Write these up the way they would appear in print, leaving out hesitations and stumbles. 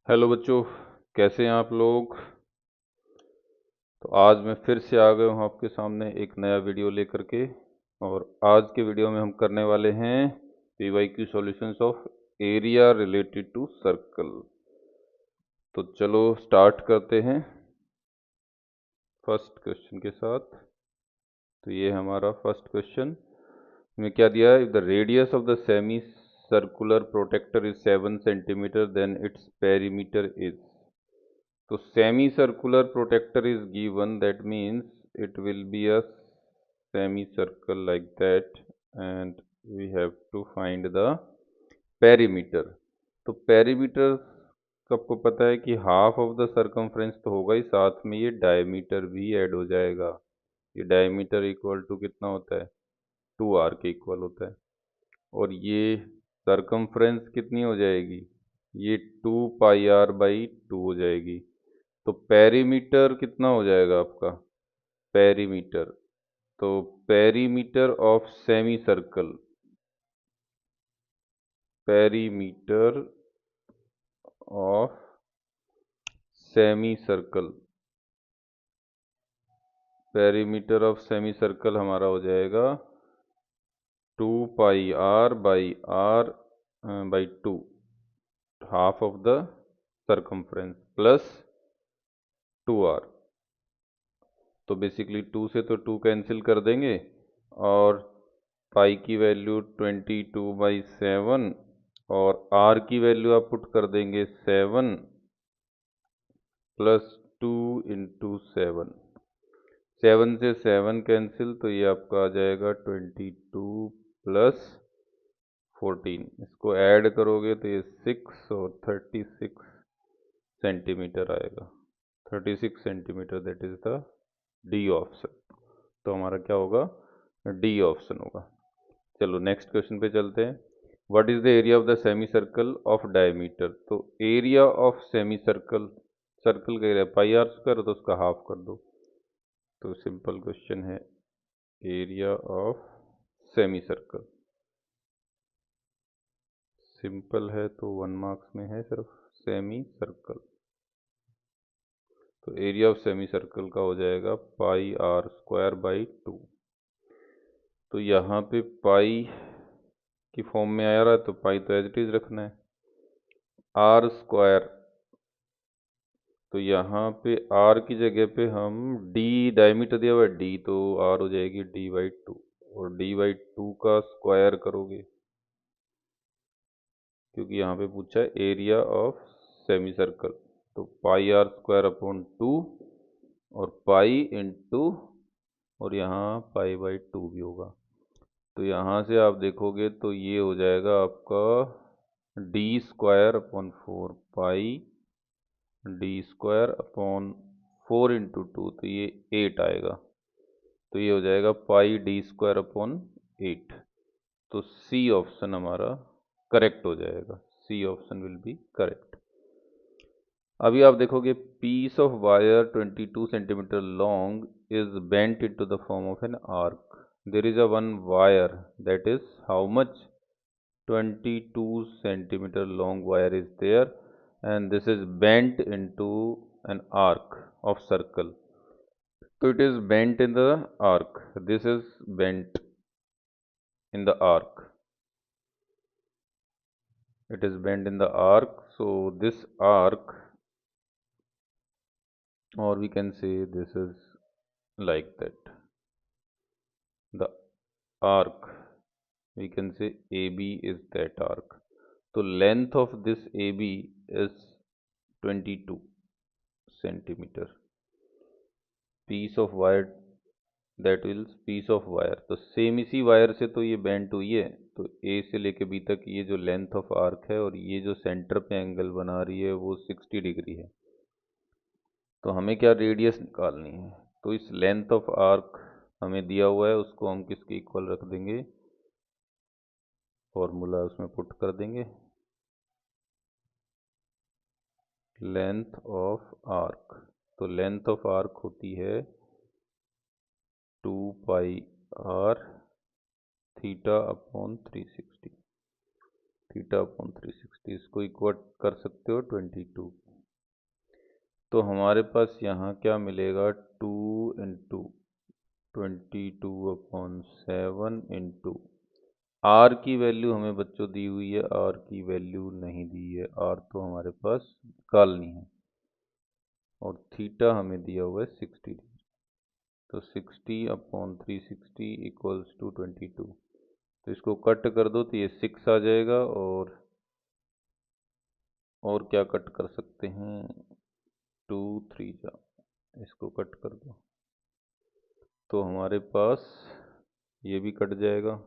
Hello बच्चों, कैसे हैं आप लोग। तो आज मैं फिर से आ गया हूँ आपके सामने एक नया वीडियो लेकर के। और आज के वीडियो में हम करने वाले हैं PYQ solutions of area related to circle. तो चलो स्टार्ट करते हैं फर्स्ट क्वेश्चन के साथ। तो ये हमारा फर्स्ट क्वेश्चन में क्या दिया है, if the radius of the semi circular protector is 7 centimetre then its perimeter is. So semicircular protector is given, that means it will be a semicircle like that, and we have to find the perimeter. तो perimeter आपको पता है कि half of the circumference तो होगा ही, साथ में ये डायमीटर भी ऐड हो जाएगा। ये डायमीटर इक्वल टू कितना होता है, 2r के इक्वल होता है। और ये सरकमफ्रेंस कितनी हो जाएगी, ये 2 पाई r/2 हो जाएगी। तो पेरीमीटर कितना हो जाएगा आपका, पेरीमीटर, तो perimeter of semi circle, perimeter of semi circle, perimeter of semi circle हमारा हो जाएगा 2 पाई r/r/2, half of the circumference plus 2r। तो बेसिकली 2 से तो 2 कैंसिल कर देंगे, और पाई की वैल्यू 22/7, और r की वैल्यू आप पुट कर देंगे 7 प्लस 2 इंटू 7। 7 से 7 कैंसिल, तो ये आपका आ जाएगा 22 प्लस 14। इसको ऐड करोगे तो ये 6 और 36 सेंटीमीटर आएगा। 36 centimetre, that is the D option. तो हमारा क्या होगा, डी ऑप्शन होगा। चलो नेक्स्ट क्वेश्चन पे चलते हैं। What is the area of the semi circle of diameter. तो area of semi circle, circle का एरिया πr² तो उसका हाफ कर दो। तो सिंपल क्वेश्चन है, area of semi circle, simple है तो 1 मार्क्स में है सिर्फ, सेमी सर्कल। तो एरिया ऑफ सेमी सर्कल का हो जाएगा πr²/2। तो यहाँ पे पाई की फॉर्म में आ रहा है, तो पाई तो एज इट इज रखना है, r²। तो यहाँ पे r की जगह पे हम d, डायमीटर दिया हुआ है d, तो r हो जाएगी d/2, और d/2 का स्क्वायर करोगे, क्योंकि यहाँ पे पूछा है एरिया ऑफ सेमी सर्कल। तो πr²/2, और पाई इंटू, और यहाँ π/2 भी होगा। तो यहाँ से आप देखोगे तो ये हो जाएगा आपका d²/4 पाई, d²/4 इंटू 2, तो ये 8 आएगा। तो ये हो जाएगा πd²/8। तो सी ऑप्शन हमारा करेक्ट हो जाएगा, C option will be correct. अभी आप देखोगे, piece of wire 22 centimetre long is bent into the form of an arc. There is a one wire that is how much, 22 centimeter long wire is there, and this is bent into an arc of circle. So it is bent in the arc, this is bent in the arc, it is bent in the arc. So this arc, or we can say this is like that, the arc, we can say AB is that arc. So length of this AB is 22 centimeter. Piece of wire, that will piece of wire. तो same इसी wire से तो ये bent हुई है, तो ए से लेके बी तक ये जो लेंथ ऑफ आर्क है, और ये जो सेंटर पे एंगल बना रही है वो 60 डिग्री है। तो हमें क्या रेडियस निकालनी है, तो इस लेंथ ऑफ आर्क हमें दिया हुआ है, उसको हम किसके इक्वल रख देंगे, फॉर्मूला उसमें पुट कर देंगे, लेंथ ऑफ आर्क। तो लेंथ ऑफ आर्क होती है 2 पाई r θ/360। थीटा अपॉन 360, इसको इक्वट कर सकते हो 22। तो हमारे पास यहाँ क्या मिलेगा, 2 इंटू 22/7 इंटू आर की वैल्यू हमें बच्चों दी हुई है, आर की वैल्यू नहीं दी है, आर तो हमारे पास निकालनी है, और थीटा हमें दिया हुआ है 60 डिग्री। तो 60/360 इक्वल्स टू 22। तो इसको कट कर दो तो ये 6 आ जाएगा, और क्या कट कर सकते हैं, 2 3 जा, इसको कट कर दो तो हमारे पास ये भी कट जाएगा।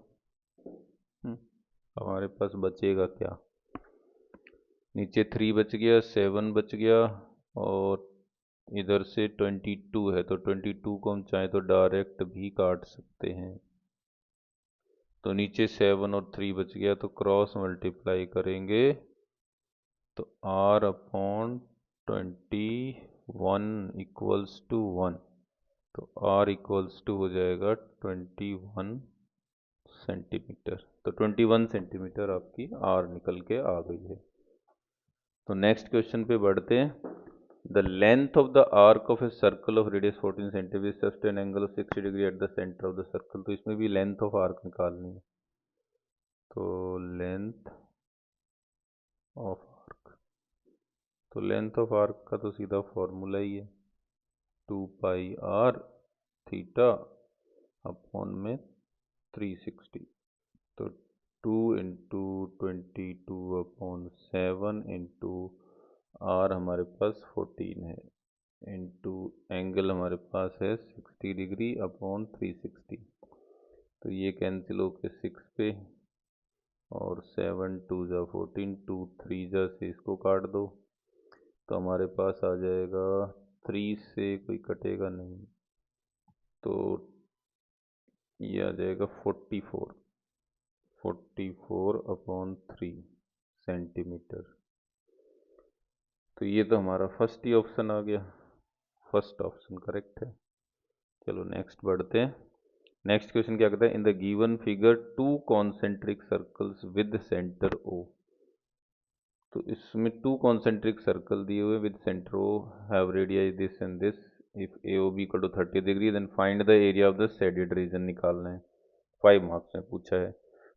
हमारे पास बचेगा क्या, नीचे 3 बच गया, 7 बच गया, और इधर से 22 है, तो 22 को हम चाहें तो डायरेक्ट भी काट सकते हैं। तो नीचे 7 और 3 बच गया, तो क्रॉस मल्टीप्लाई करेंगे तो r अपॉन 21 इक्वल्स टू 1। तो r इक्वल्स टू हो जाएगा 21 सेंटीमीटर। तो 21 सेंटीमीटर आपकी r निकल के आ गई है। तो नेक्स्ट क्वेश्चन पे बढ़ते हैं। The length of the arc of a circle of radius 14 centimetre सस्ट an angle of 60 degree at the centre of the circle. तो इसमें भी लेंथ ऑफ आर्क निकालनी है। तो लेंथ ऑफ आर्क, तो लेंथ ऑफ आर्क का तो सीधा फॉर्मूला ही है 2 पाई आर थीटा अपॉन में 360। तो 2 इंटू 22/7 इंटू आर हमारे पास 14 है, इंटू एंगल हमारे पास है 60 डिग्री अपॉन 360। तो ये कैंसिल होके 6 पे, और 7 2 जा 14, 2 3 जा से इसको काट दो, तो हमारे पास आ जाएगा 3 से कोई कटेगा नहीं, तो ये आ जाएगा 44/3 सेंटीमीटर। तो ये तो हमारा फर्स्ट ही ऑप्शन आ गया, फर्स्ट ऑप्शन करेक्ट है। चलो नेक्स्ट बढ़ते हैं। नेक्स्ट क्वेश्चन क्या कहता है, in the given figure 2 concentric circles with centre O. तो इसमें 2 कॉन्सेंट्रिक सर्कल दिए हुए with centre O have radius this and this, if A O B equal to 30 degree then find the area of the shaded region निकालना है। 5 marks में पूछा है।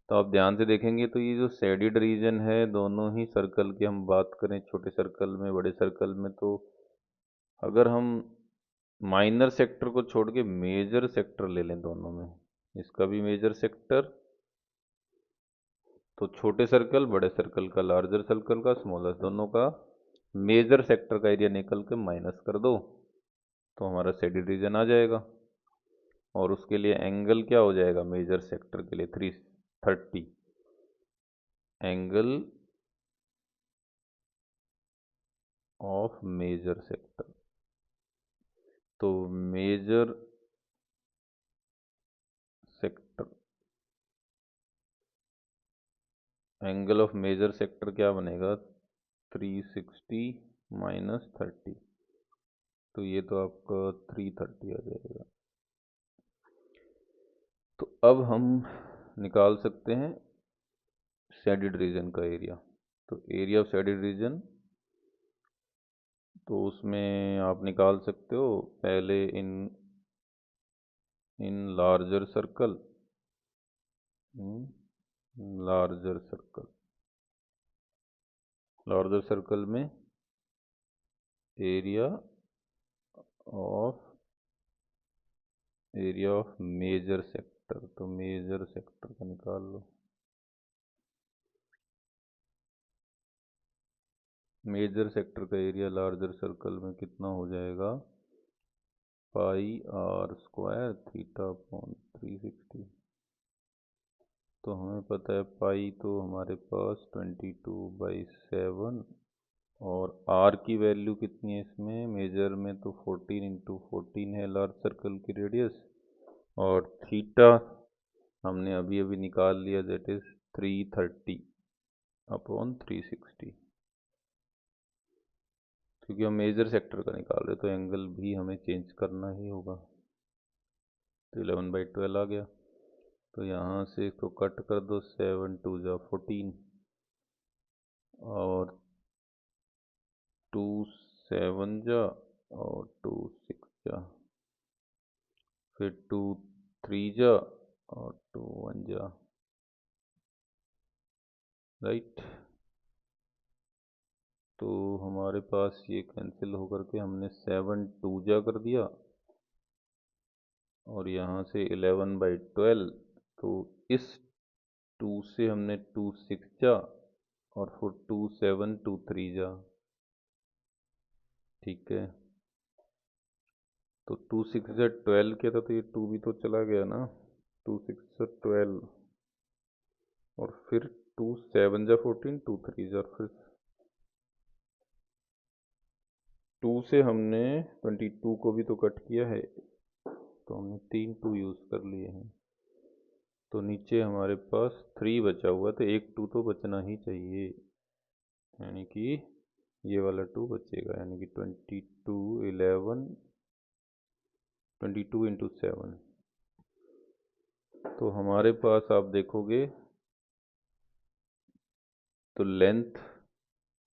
तो आप ध्यान से देखेंगे तो ये जो शेडेड रीजन है, दोनों ही सर्कल की हम बात करें, छोटे सर्कल में बड़े सर्कल में, तो अगर हम माइनर सेक्टर को छोड़ के मेजर सेक्टर ले लें दोनों में, इसका भी मेजर सेक्टर, तो छोटे सर्कल बड़े सर्कल का, लार्जर सर्कल का स्मॉलर, दोनों का मेजर सेक्टर का एरिया निकल के माइनस कर दो, तो हमारा शेडेड रीजन आ जाएगा। और उसके लिए एंगल क्या हो जाएगा, मेजर सेक्टर के लिए 330 एंगल ऑफ मेजर सेक्टर। तो major sector, angle of major sector क्या बनेगा, 360 माइनस 30, तो ये तो आपका 330 आ जाएगा। तो अब हम निकाल सकते हैं शेडेड रीजन का एरिया। तो एरिया ऑफ शेडेड रीजन, तो उसमें आप निकाल सकते हो पहले in larger circle, larger circle, larger circle में एरिया ऑफ मेजर सेक्टर, तो मेजर सेक्टर का निकाल लो। मेजर सेक्टर का एरिया लार्जर सर्कल में कितना हो जाएगा, पाई आर स्क्वायर थीटा अपॉन 360। तो हमें पता है पाई तो हमारे पास 22/7, और आर की वैल्यू कितनी है इसमें, मेजर में तो 14 इंटू 14 है लार्ज सर्कल की रेडियस, और थीटा हमने अभी अभी निकाल लिया, दैट इज 330/360। क्योंकि हम मेजर सेक्टर का निकाल रहे तो एंगल भी हमें चेंज करना ही होगा। तो 11/12 आ गया। तो यहाँ से इसको कट कर दो, 7 2 जा 14, और 2 7 जा और 2 6 जा, फिर 2 3 जा और 2 1 जा, राइट। तो हमारे पास ये कैंसिल होकर के हमने 7 2 जा कर दिया, और यहाँ से 11/12, तो इस 2 से हमने 2 6 जा और फिर 2 7 2 3 जा, ठीक है। तो 2 6 जा 12 किया था, तो ये 2 भी तो चला गया ना, 2 6 जा 12, और फिर 2 7 जा 14, 2 3 जा, फिर 2 से हमने 22 को भी तो कट किया है, तो हमने 3 2 यूज़ कर लिए हैं। तो नीचे हमारे पास 3 बचा हुआ, तो एक 2 तो बचना ही चाहिए, यानी कि ये वाला 2 बचेगा, यानी कि 22 11 22 इंटू 7। तो हमारे पास आप देखोगे तो लेंथ,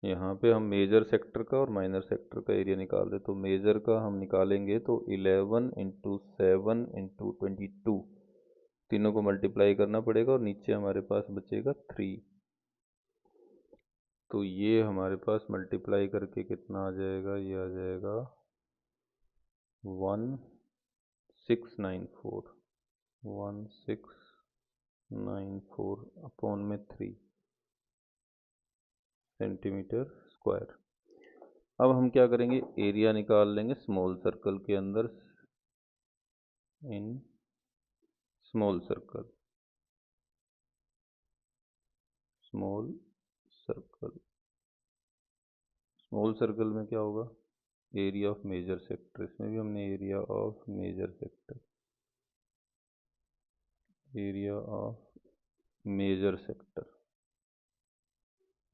यहाँ पे हम मेजर सेक्टर का और माइनर सेक्टर का एरिया निकाल रहे, तो मेजर का हम निकालेंगे तो 11 इंटू 7 इंटू 22, तीनों को मल्टीप्लाई करना पड़ेगा, और नीचे हमारे पास बचेगा 3। तो ये हमारे पास मल्टीप्लाई करके कितना आ जाएगा, ये आ जाएगा 1694, 1694 अपॉन में 3 सेंटीमीटर स्क्वायर। अब हम क्या करेंगे, एरिया निकाल लेंगे स्मॉल सर्कल के अंदर, in small circle, small circle, small circle में क्या होगा, एरिया ऑफ मेजर सेक्टर, इसमें भी हमने area of major sector, area of major sector,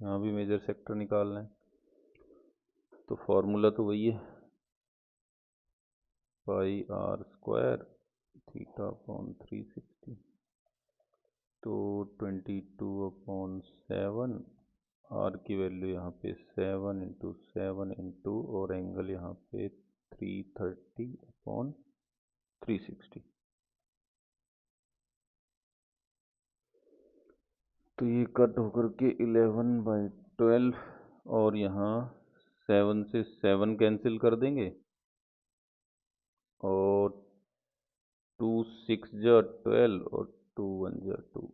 यहाँ भी मेजर सेक्टर निकालना है। तो फॉर्मूला तो वही है, पाई आर स्क्वायर थीटा अपॉन 360, तो 22/7, आर की वैल्यू यहाँ पे 7 इंटू 7 इंटू, और एंगल यहाँ पे 330/360। तो ये कट होकर के 11/12, और यहाँ 7 से 7 कैंसिल कर देंगे, और 2 6 जा 12 और 2 1 जा 2,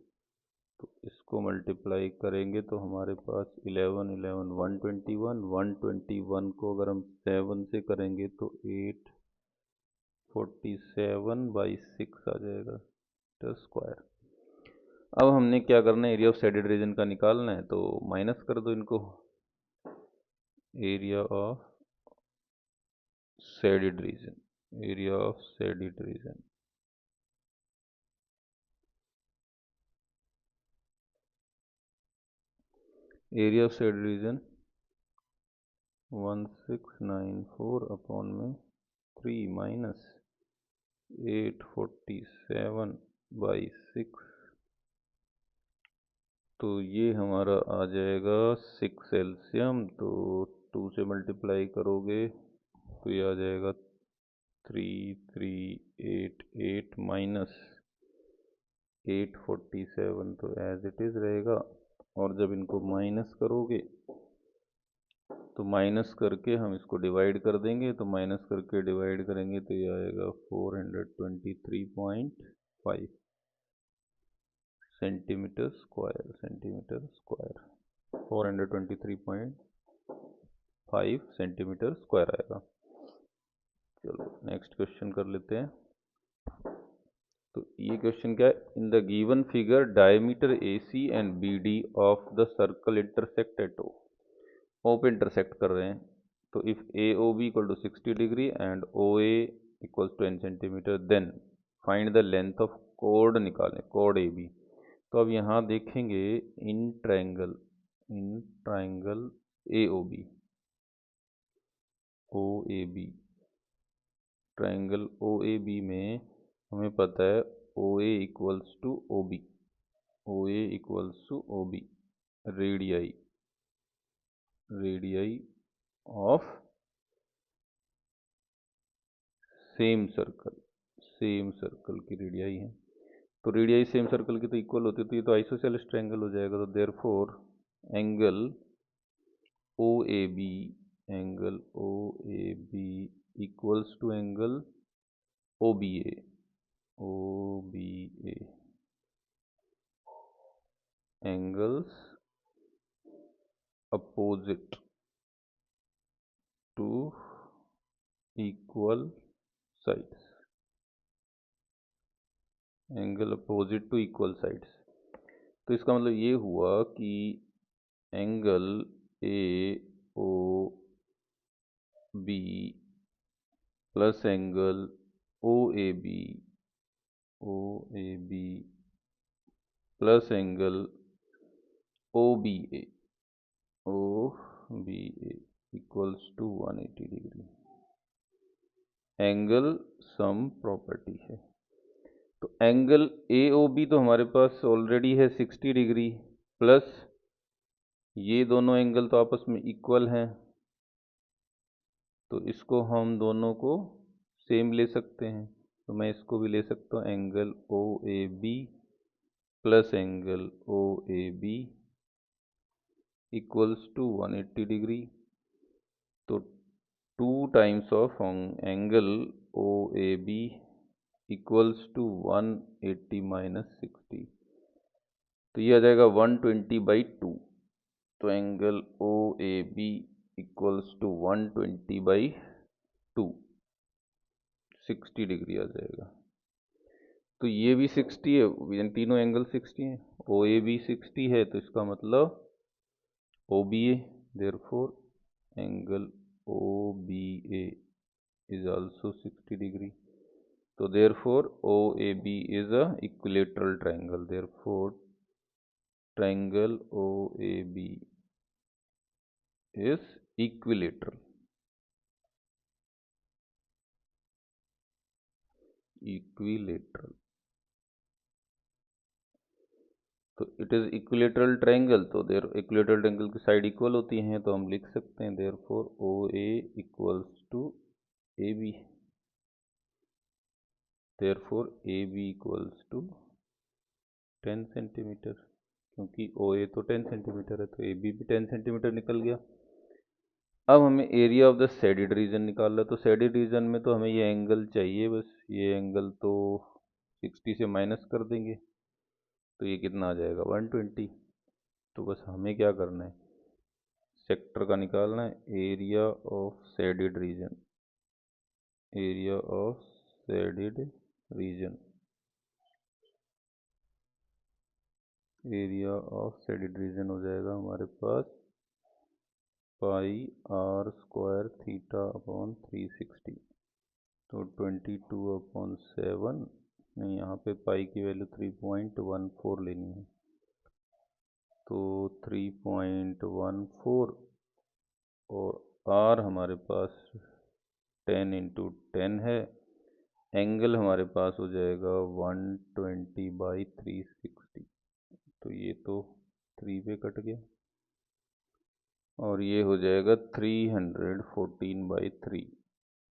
तो इसको मल्टीप्लाई करेंगे तो हमारे पास 11 11 121, 121 को अगर हम 7 से करेंगे तो 847/6 आ जाएगा स्क्वायर। अब हमने क्या करना है, एरिया ऑफ शेडेड रीजन का निकालना है, तो माइनस कर दो इनको, area of shaded region, area of shaded region, area of shaded region 1694 upon में 3 माइनस 847/6, तो ये हमारा आ जाएगा 6 एलसीएम, तो 2 से मल्टीप्लाई करोगे तो ये आ जाएगा 3388 माइनस 847, तो एज इट इज़ रहेगा। और जब इनको माइनस करोगे तो माइनस करके हम इसको डिवाइड कर देंगे, तो माइनस करके डिवाइड करेंगे तो ये आएगा 423.5 centimetre square, centimetre square 423.5 centimetre square आएगा। चलो नेक्स्ट क्वेश्चन कर लेते हैं। तो ये क्वेश्चन क्या है, in the given figure diameter AC and BD of the circle intersect at O, O पे इंटरसेक्ट कर रहे हैं, तो if AOB equal to 60 degree and OA equal 10 centimetre, then find the length of कोड निकालें, कोड AB। तो अब यहाँ देखेंगे in triangle AOB, OAB, triangle OAB में हमें पता है OA equals to OB, OA equals to OB radii, radii of same circle की रेडियाई है। तो रेडियाई सेम सर्कल की तो इक्वल होती है, तो ये तो आइसोसेलेस ट्रायंगल हो जाएगा। तो therefore angle O A B equals to angle O B A angles opposite to equal sides, angle opposite to equal sides. तो इसका मतलब ये हुआ कि angle A O B plus angle O A B plus angle O B A equals to 180 degree. Angle sum property है। तो angle A O B तो हमारे पास ऑलरेडी है 60 डिग्री, प्लस ये दोनों एंगल तो आपस में इक्वल हैं, तो इसको हम दोनों को सेम ले सकते हैं। तो मैं इसको भी ले सकता हूँ angle O A B plus angle O A B equals to 180 degree. तो 2 times of angle O A B equals to 180 minus 60, तो ये आ जाएगा 120/2। तो angle O A B equals to 120/2, 60 degree आ जाएगा। तो ये भी 60 है, यानी तीनों एंगल 60 है। ओ ए बी 60 है, तो इसका मतलब O B A, therefore angle O B A is also 60 degree. तो therefore O A B is a equilateral triangle, therefore triangle O A B is equilateral. तो इट इज इक्विलेटरल ट्रायंगल, तो their equilateral triangle की side equal होती हैं, तो हम लिख सकते हैं therefore O A equals to A B, therefore A B equals to 10 centimetre, क्योंकि ओ ए तो 10 सेंटीमीटर है, तो ए बी भी 10 सेंटीमीटर निकल गया। अब हमें area of the shaded reason निकालना है। तो शेडिड रीजन में तो हमें ये एंगल चाहिए, बस ये एंगल तो 60 से माइनस कर देंगे, तो ये कितना आ जाएगा 120। तो बस हमें क्या करना है, सेक्टर का निकालना है, area of shaded reason, area of shaded reason, area of shaded reason हो जाएगा हमारे पास पाई आर स्क्वायर थीटा अपॉन 360। तो 22/7, नहीं यहाँ पे पाई की वैल्यू 3.14 लेनी है, तो 3.14, और आर हमारे पास 10 × 10 है। एंगल हमारे पास हो जाएगा 120/360, तो ये तो 3 पे कट गया, और ये हो जाएगा 314/3,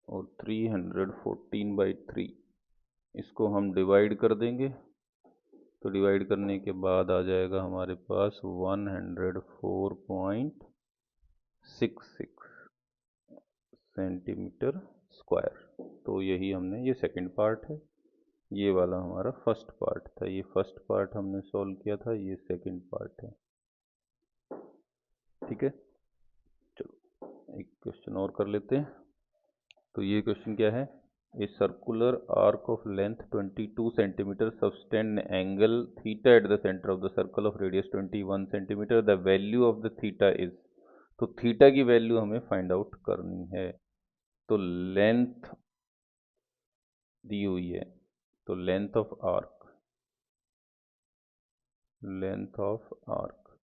और 314/3 इसको हम डिवाइड कर देंगे। तो डिवाइड करने के बाद आ जाएगा हमारे पास 104.66 सेंटीमीटर स्क्वायर। तो यही हमने, ये सेकंड पार्ट है, ये वाला हमारा फर्स्ट पार्ट था, ये फर्स्ट पार्ट हमने सॉल्व किया था, ये सेकंड पार्ट है। ठीक है, चलो एक क्वेश्चन और कर लेते हैं। तो ये क्वेश्चन क्या है, a circular arc of length 22 centimetre sustained angle theta eight the centre of the circle of radius 21 centimetre, the value of the theta is. तो थीटा की वैल्यू हमें फाइंड आउट करनी है। तो लेंथ दी हुई है, तो length of arc, length of arc,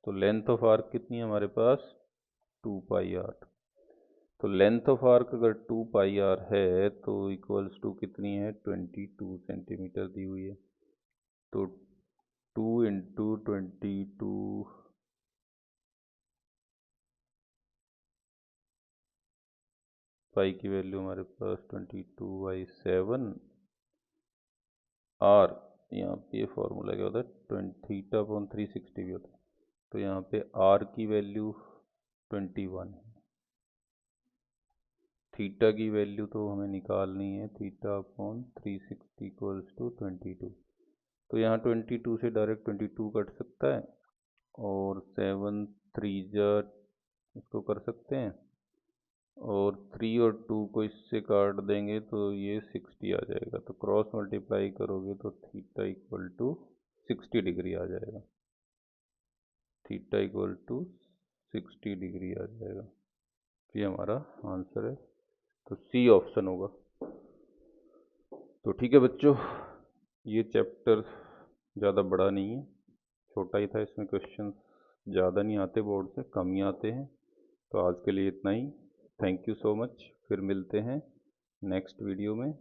तो लेंथ ऑफ आर्क कितनी है हमारे पास 2πr। तो लेंथ ऑफ आर्क अगर 2πr है तो इक्वल्स टू कितनी है 22 सेंटीमीटर दी हुई है। तो 2 × 22 पाई की वैल्यू हमारे पास 22/7 आर, यहाँ पे ये फॉर्मूला क्या होता है, θ/360 भी होता है, तो यहाँ पे आर की वैल्यू 21 है, थीटा की वैल्यू तो हमें निकालनी है, θ/360 = 22, तो यहाँ 22 से डायरेक्ट 22 कट सकता है और 7 3 इसको कर सकते हैं और 3 और 2 को इससे काट देंगे तो ये 60 आ जाएगा, तो क्रॉस मल्टीप्लाई करोगे तो θ = 60 डिग्री आ जाएगा, θ = 60 डिग्री आ जाएगा। ये हमारा आंसर है, तो सी ऑप्शन होगा। तो ठीक है बच्चों, ये चैप्टर ज़्यादा बड़ा नहीं है, छोटा ही था, इसमें क्वेश्चन ज़्यादा नहीं आते, बोर्ड से कम ही आते हैं। तो आज के लिए इतना ही, थैंक यू सो मच, फिर मिलते हैं नेक्स्ट वीडियो में।